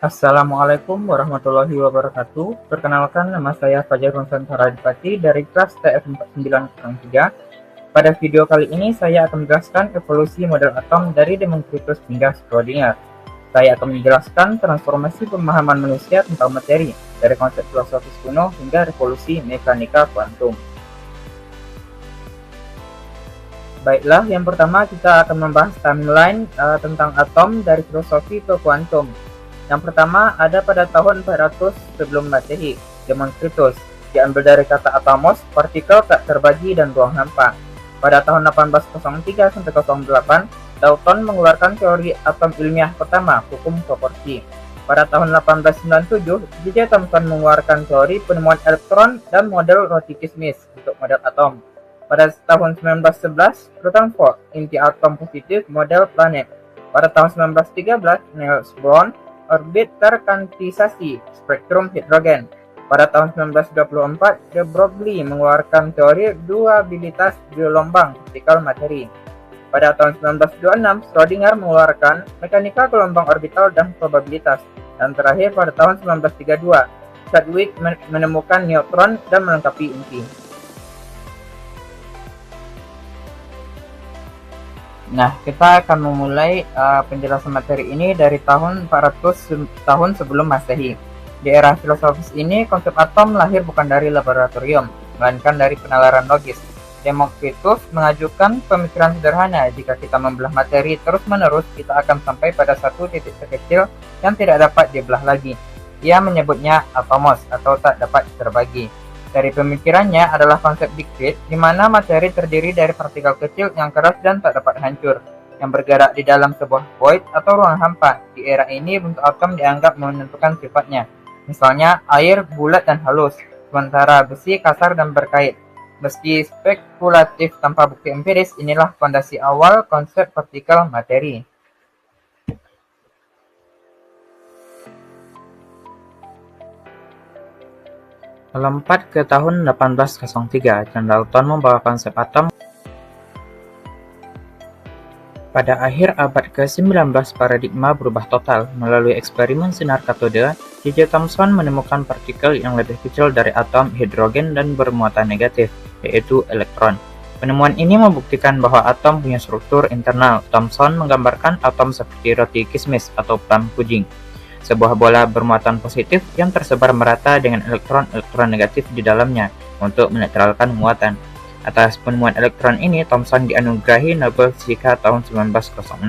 Assalamualaikum warahmatullahi wabarakatuh. Perkenalkan, nama saya Fajar Nusantara Adipati dari kelas TF4903. Pada video kali ini saya akan menjelaskan evolusi model atom dari Democritus hingga Schrödinger. Saya akan menjelaskan transformasi pemahaman manusia tentang materi dari konsep filosofis kuno hingga revolusi mekanika kuantum. Baiklah, yang pertama kita akan membahas timeline tentang atom dari filosofi ke kuantum. Yang pertama ada pada tahun 400 sebelum Masehi, Democritus, diambil dari kata atomos, partikel tak terbagi dan ruang hampa. Pada tahun 1803-08, Dalton mengeluarkan teori atom ilmiah pertama, hukum proporsi. Pada tahun 1897, J.J. Thomson mengeluarkan teori penemuan elektron dan model Rotiki-Smith untuk model atom. Pada tahun 1911, Rutherford, inti atom positif model planet. Pada tahun 1913, Niels Bohr, orbit terkantisasi spektrum hidrogen. Pada tahun 1924, de Broglie mengeluarkan teori dualitas gelombang partikel materi. Pada tahun 1926, Schrödinger mengeluarkan mekanika gelombang orbital dan probabilitas. Dan terakhir pada tahun 1932, Chadwick menemukan neutron dan melengkapi inti. Nah, kita akan memulai penjelasan materi ini dari tahun 400 tahun sebelum Masehi. Di era filosofis ini, konsep atom lahir bukan dari laboratorium, melainkan dari penalaran logis. Democritus mengajukan pemikiran sederhana, jika kita membelah materi terus-menerus, kita akan sampai pada satu titik terkecil yang tidak dapat dibelah lagi. Ia menyebutnya atomos atau tak dapat terbagi. Dari pemikirannya adalah konsep Big Bang, di mana materi terdiri dari partikel kecil yang keras dan tak dapat hancur, yang bergerak di dalam sebuah void atau ruang hampa. Di era ini, bentuk atom dianggap menentukan sifatnya. Misalnya, air bulat dan halus, sementara besi kasar dan berkait. Meski spekulatif tanpa bukti empiris, inilah fondasi awal konsep partikel materi. Melompat ke tahun 1803, John Dalton membawa konsep atom. Pada akhir abad ke-19, paradigma berubah total. Melalui eksperimen sinar katode, J.J. Thomson menemukan partikel yang lebih kecil dari atom hidrogen dan bermuatan negatif, yaitu elektron. Penemuan ini membuktikan bahwa atom punya struktur internal. Thomson menggambarkan atom seperti roti kismis atau plum pudding, sebuah bola bermuatan positif yang tersebar merata dengan elektron-elektron negatif di dalamnya untuk menetralkan muatan. Atas penemuan elektron ini, Thomson dianugerahi Nobel Fisika tahun 1906.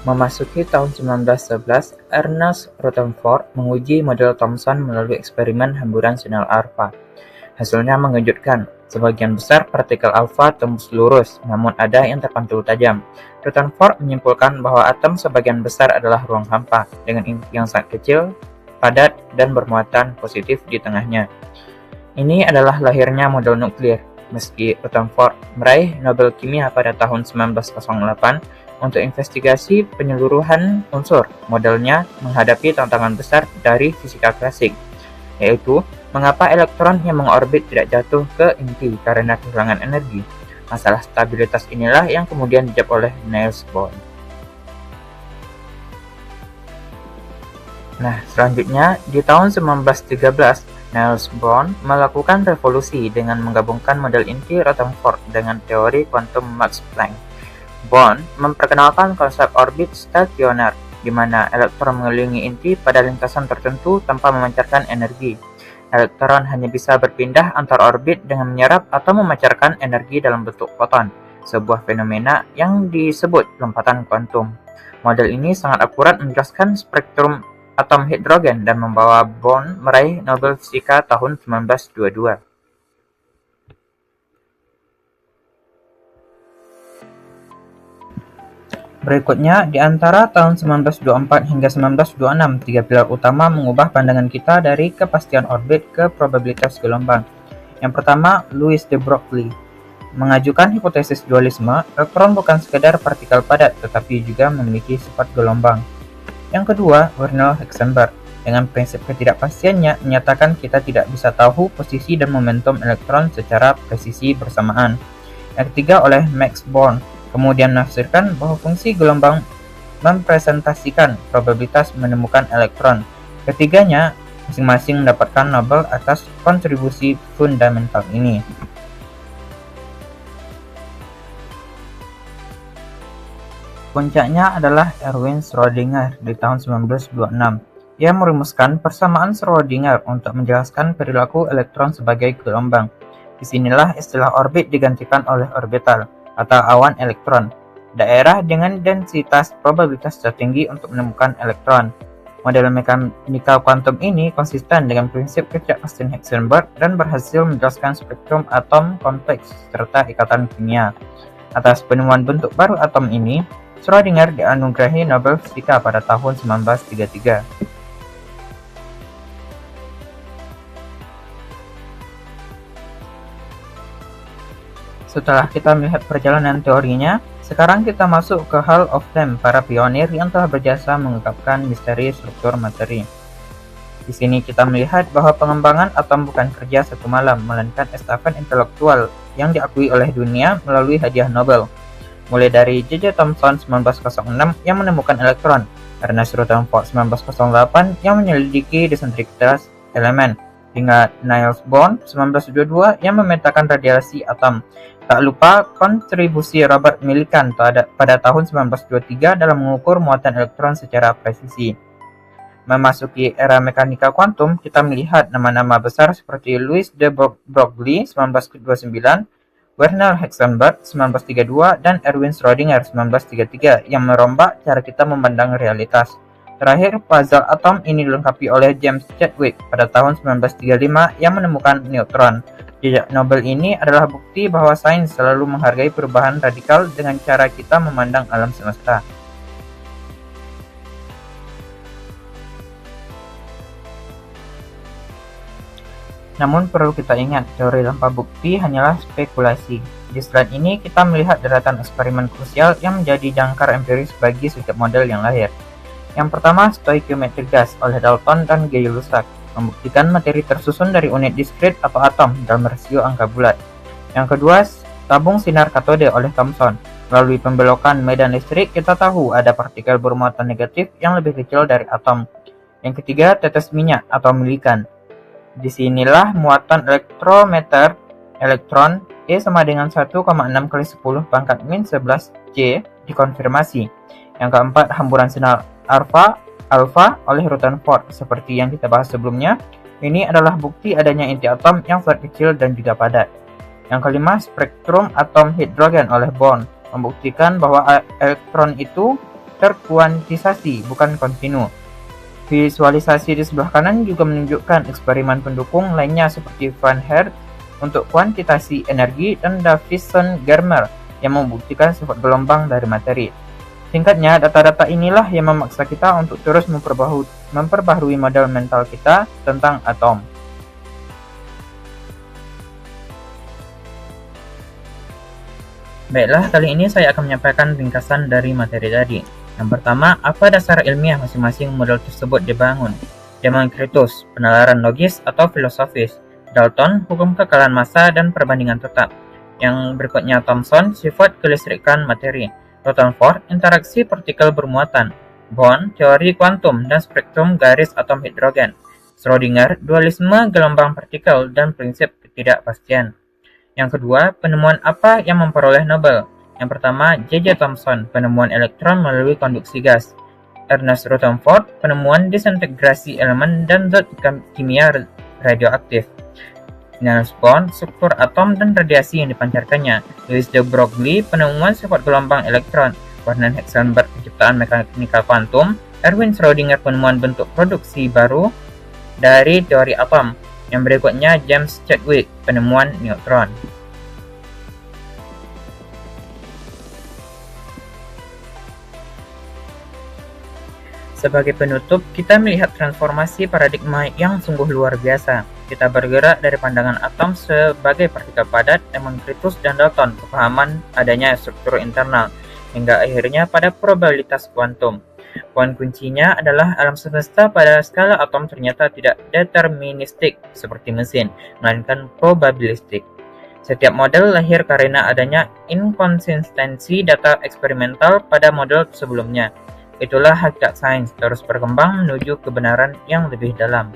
Memasuki tahun 1911, Ernest Rutherford menguji model Thomson melalui eksperimen hamburan sinyal alfa. Hasilnya mengejutkan. Sebagian besar partikel alfa tembus lurus, namun ada yang terpantul tajam. Rutherford menyimpulkan bahwa atom sebagian besar adalah ruang hampa, dengan inti yang sangat kecil, padat, dan bermuatan positif di tengahnya. Ini adalah lahirnya model nuklir. Meski Rutherford meraih Nobel Kimia pada tahun 1908 untuk investigasi penyeluruhan unsur, modelnya menghadapi tantangan besar dari fisika klasik, yaitu mengapa elektron yang mengorbit tidak jatuh ke inti karena kehilangan energi. Masalah stabilitas inilah yang kemudian dijawab oleh Niels Bohr. Nah, selanjutnya, di tahun 1913, Niels Bohr melakukan revolusi dengan menggabungkan model inti Rutherford dengan teori kuantum Max Planck. Bohr memperkenalkan konsep orbit stasioner, di mana elektron mengelilingi inti pada lintasan tertentu tanpa memancarkan energi. Elektron hanya bisa berpindah antar orbit dengan menyerap atau memancarkan energi dalam bentuk foton, sebuah fenomena yang disebut lompatan kuantum. Model ini sangat akurat menjelaskan spektrum atom hidrogen dan membawa Bohr meraih Nobel Fisika tahun 1922. Berikutnya, di antara tahun 1924 hingga 1926, tiga pilar utama mengubah pandangan kita dari kepastian orbit ke probabilitas gelombang. Yang pertama, Louis de Broglie mengajukan hipotesis dualisme, elektron bukan sekedar partikel padat, tetapi juga memiliki sifat gelombang. Yang kedua, Werner Heisenberg dengan prinsip ketidakpastiannya menyatakan kita tidak bisa tahu posisi dan momentum elektron secara presisi bersamaan. Yang ketiga oleh Max Born kemudian menafsirkan bahwa fungsi gelombang mempresentasikan probabilitas menemukan elektron. Ketiganya masing-masing mendapatkan Nobel atas kontribusi fundamental ini. Puncaknya adalah Erwin Schrödinger di tahun 1926. Ia merumuskan persamaan Schrödinger untuk menjelaskan perilaku elektron sebagai gelombang. Disinilah istilah orbit digantikan oleh orbital atau awan elektron, daerah dengan densitas probabilitas tertinggi untuk menemukan elektron. Model mekanika kuantum ini konsisten dengan prinsip kerja Einstein-Heisenberg dan berhasil menjelaskan spektrum atom kompleks serta ikatan kimia. Atas penemuan bentuk baru atom ini, Schrödinger dianugerahi Nobel Fisika pada tahun 1933. Setelah kita melihat perjalanan teorinya, sekarang kita masuk ke Hall of Fame para pionir yang telah berjasa mengungkapkan misteri struktur materi. Di sini kita melihat bahwa pengembangan atom bukan kerja satu malam, melainkan estafet intelektual yang diakui oleh dunia melalui hadiah Nobel. Mulai dari J.J. Thomson 1906 yang menemukan elektron, Ernest Rutherford 1908 yang menyelidiki desentrikitas elemen, hingga Niels Bohr 1922 yang memetakan radiasi atom. Tak lupa kontribusi Robert Millikan pada tahun 1923 dalam mengukur muatan elektron secara presisi. Memasuki era mekanika kuantum, kita melihat nama-nama besar seperti Louis de Broglie 1929, Werner Heisenberg 1932, dan Erwin Schrödinger 1933 yang merombak cara kita memandang realitas. Terakhir, puzzle atom ini dilengkapi oleh James Chadwick pada tahun 1935 yang menemukan neutron. Jejak Nobel ini adalah bukti bahwa sains selalu menghargai perubahan radikal dengan cara kita memandang alam semesta. Namun perlu kita ingat, teori tanpa bukti hanyalah spekulasi. Di slide ini kita melihat deretan eksperimen krusial yang menjadi jangkar empiris bagi setiap model yang lahir. Yang pertama, stoichiometry gas oleh Dalton dan Gay-Lussac, membuktikan materi tersusun dari unit diskrit atau atom dalam rasio angka bulat. Yang kedua, tabung sinar katode oleh Thomson. Melalui pembelokan medan listrik, kita tahu ada partikel bermuatan negatif yang lebih kecil dari atom. Yang ketiga, tetes minyak atau milikan. Disinilah muatan elektrometer elektron E sama dengan 1,6 kali 10 pangkat min 11 C dikonfirmasi. Yang keempat, hamburan sinar alfa oleh Rutherford. Seperti yang kita bahas sebelumnya, ini adalah bukti adanya inti atom yang sangat kecil dan juga padat. Yang kelima, spektrum atom hidrogen oleh Bohr, membuktikan bahwa elektron itu terkuantisasi, bukan kontinu. Visualisasi di sebelah kanan juga menunjukkan eksperimen pendukung lainnya seperti Van Hertz untuk kuantitasi energi dan Davison-Germer yang membuktikan sifat gelombang dari materi. Singkatnya, data-data inilah yang memaksa kita untuk terus memperbaharui model mental kita tentang atom. Baiklah, kali ini saya akan menyampaikan ringkasan dari materi tadi. Yang pertama, apa dasar ilmiah masing-masing model tersebut dibangun? Democritus, penalaran logis atau filosofis. Dalton, hukum kekalahan massa dan perbandingan tetap. Yang berikutnya Thomson, sifat kelistrikan materi. Rutherford, interaksi partikel bermuatan. Bohr, teori kuantum dan spektrum garis atom hidrogen. Schrödinger, dualisme gelombang partikel dan prinsip ketidakpastian. Yang kedua, penemuan apa yang memperoleh Nobel? Yang pertama, J.J. Thomson, penemuan elektron melalui konduksi gas. Ernest Rutherford, penemuan disintegrasi elemen dan zat kimia radioaktif. Niels Bohr, struktur atom dan radiasi yang dipancarkannya. Louis de Broglie, penemuan sifat gelombang elektron. Werner Heisenberg, penciptaan mekanika kuantum. Erwin Schrödinger, penemuan bentuk produksi baru dari teori atom. Yang berikutnya James Chadwick, penemuan neutron. Sebagai penutup, kita melihat transformasi paradigma yang sungguh luar biasa. Kita bergerak dari pandangan atom sebagai partikel padat, Democritus dan Dalton, kepahaman adanya struktur internal, hingga akhirnya pada probabilitas kuantum. Poin kuncinya adalah alam semesta pada skala atom ternyata tidak deterministik seperti mesin, melainkan probabilistik. Setiap model lahir karena adanya inkonsistensi data eksperimental pada model sebelumnya. Itulah hakikat sains, terus berkembang menuju kebenaran yang lebih dalam.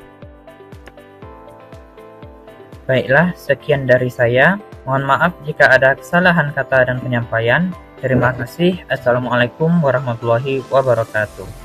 Baiklah, sekian dari saya. Mohon maaf jika ada kesalahan kata dan penyampaian. Terima kasih. Assalamualaikum warahmatullahi wabarakatuh.